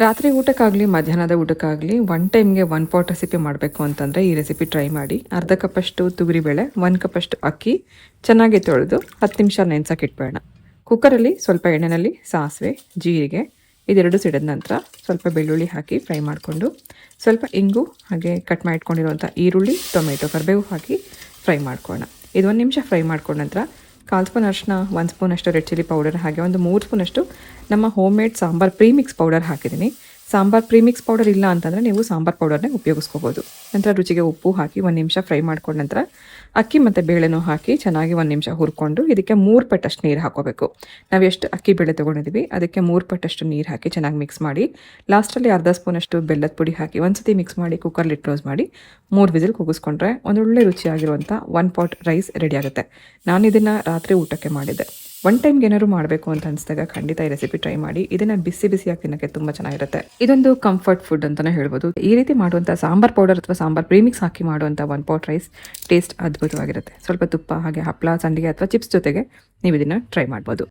ರಾತ್ರಿ ಊಟಕ್ಕಾಗಲಿ ಮಧ್ಯಾಹ್ನದ ಊಟಕ್ಕಾಗಲಿ ಒನ್ ಟೈಮ್ಗೆ ಒನ್ ಪಾಟ್ ರೆಸಿಪಿ ಮಾಡಬೇಕು ಅಂತಂದರೆ ಈ ರೆಸಿಪಿ ಟ್ರೈ ಮಾಡಿ. ಅರ್ಧ ಕಪ್ಪಷ್ಟು ತೊಗರಿಬೇಳೆ, 1 ಕಪ್ಪಷ್ಟು ಅಕ್ಕಿ ಚೆನ್ನಾಗಿ ತೊಳೆದು 10 ನಿಮಿಷ ನೆನೆಸಕ್ಕೆ ಇಟ್ಬೇಡ. ಕುಕ್ಕರಲ್ಲಿ ಸ್ವಲ್ಪ ಎಣ್ಣೆಯಲ್ಲಿ ಸಾಸಿವೆ, ಜೀರಿಗೆ ಇದೆರಡು ಸಿಡಿದ ನಂತರ ಸ್ವಲ್ಪ ಬೆಳ್ಳುಳ್ಳಿ ಹಾಕಿ ಫ್ರೈ ಮಾಡಿಕೊಂಡು ಸ್ವಲ್ಪ ಇಂಗು ಹಾಗೆ ಕಟ್ ಮಾಡಿ ಇಟ್ಕೊಂಡಿರುವಂಥ ಈರುಳ್ಳಿ, ಟೊಮೆಟೊ, ಕರಿಬೇವು ಹಾಕಿ ಫ್ರೈ ಮಾಡ್ಕೊಳ್ಳೋಣ. ಇದು 1 ನಿಮಿಷ ಫ್ರೈ ಮಾಡ್ಕೊಂಡ ನಂತರ 1/4 ಸ್ಪೂನ್ ಅರಿಶಿನ, 1 ಸ್ಪೂನಷ್ಟು ರೆಡ್ ಚಿಲ್ಲಿ ಪೌಡರ್ ಹಾಗೆ ಒಂದು 3 ಸ್ಪೂನಷ್ಟು ನಮ್ಮ home made sambar premix powder ಹಾಕಿದ್ದೀನಿ. ಸಾಂಬಾರ್ ಪ್ರೀಮಿಕ್ಸ್ ಪೌಡರ್ ಇಲ್ಲ ಅಂತಂದರೆ ನೀವು ಸಾಂಬಾರ್ ಪೌಡರ್ನೇ ಉಪಯೋಗಿಸ್ಕೋಬೋದು. ನಂತರ ರುಚಿಗೆ ಉಪ್ಪು ಹಾಕಿ 1 ನಿಮಿಷ ಫ್ರೈ ಮಾಡ್ಕೊಂಡ ನಂತರ ಅಕ್ಕಿ ಮತ್ತು ಬೇಳೆನೂ ಹಾಕಿ ಚೆನ್ನಾಗಿ 1 ನಿಮಿಷ ಹುರ್ಕೊಂಡು ಇದಕ್ಕೆ 3 ಪಟ್ಟಷ್ಟು ನೀರು ಹಾಕೋಬೇಕು. ನಾವು ಎಷ್ಟು ಅಕ್ಕಿ ಬೇಳೆ ತೊಗೊಂಡಿದ್ದೀವಿ ಅದಕ್ಕೆ 3 ಪಟ್ಟಷ್ಟು ನೀರು ಹಾಕಿ ಚೆನ್ನಾಗಿ ಮಿಕ್ಸ್ ಮಾಡಿ ಲಾಸ್ಟಲ್ಲಿ ಅರ್ಧ ಸ್ಪೂನಷ್ಟು ಬೆಲ್ಲದ ಪುಡಿ ಹಾಕಿ ಒಂದ್ಸತಿ ಮಿಕ್ಸ್ ಮಾಡಿ ಕುಕ್ಕರ್ಲಿ ಕ್ಲೋಸ್ ಮಾಡಿ 3 ವಿಸಿಲ್ ಕೂಗಿಸ್ಕೊಂಡ್ರೆ ಒಂದೊಳ್ಳೆ ರುಚಿಯಾಗಿರುವಂಥ 1 ಪಾಟ್ ರೈಸ್ ರೆಡಿ ಆಗುತ್ತೆ. ನಾನು ಇದನ್ನು ರಾತ್ರಿ ಊಟಕ್ಕೆ ಮಾಡಿದ್ದೆ. ಒನ್ ಟೈಮ್ಗೆ ಏನಾದ್ರು ಮಾಡಬೇಕು ಅಂತ ಅನಿಸಿದಾಗ ಖಂಡಿತ ಈ ರೆಸಿಪಿ ಟ್ರೈ ಮಾಡಿ. ಇದನ್ನು ಬಿಸಿಯಾಗಿ ತಿನ್ನೋಕ್ಕೆ ತುಂಬ ಚೆನ್ನಾಗಿರುತ್ತೆ. ಇದೊಂದು ಕಂಫರ್ಟ್ ಫುಡ್ ಅಂತಲೇ ಹೇಳ್ಬೋದು. ಈ ರೀತಿ ಮಾಡುವಂಥ ಸಾಂಬಾರ್ ಪೌಡರ್ ಅಥವಾ ಸಾಂಬಾರ್ ಪ್ರೀಮಿಕ್ಸ್ ಹಾಕಿ ಮಾಡುವಂಥ 1 ಪಾಟ್ ರೈಸ್ ಟೇಸ್ಟ್ ಅದ್ಭುತವಾಗಿರುತ್ತೆ. ಸ್ವಲ್ಪ ತುಪ್ಪ ಹಾಗೆ ಹಪ್ಪಳ, ಸಂಡಿಗೆ ಅಥವಾ ಚಿಪ್ಸ್ ಜೊತೆಗೆ ನೀವು ಇದನ್ನು ಟ್ರೈ ಮಾಡ್ಬೋದು.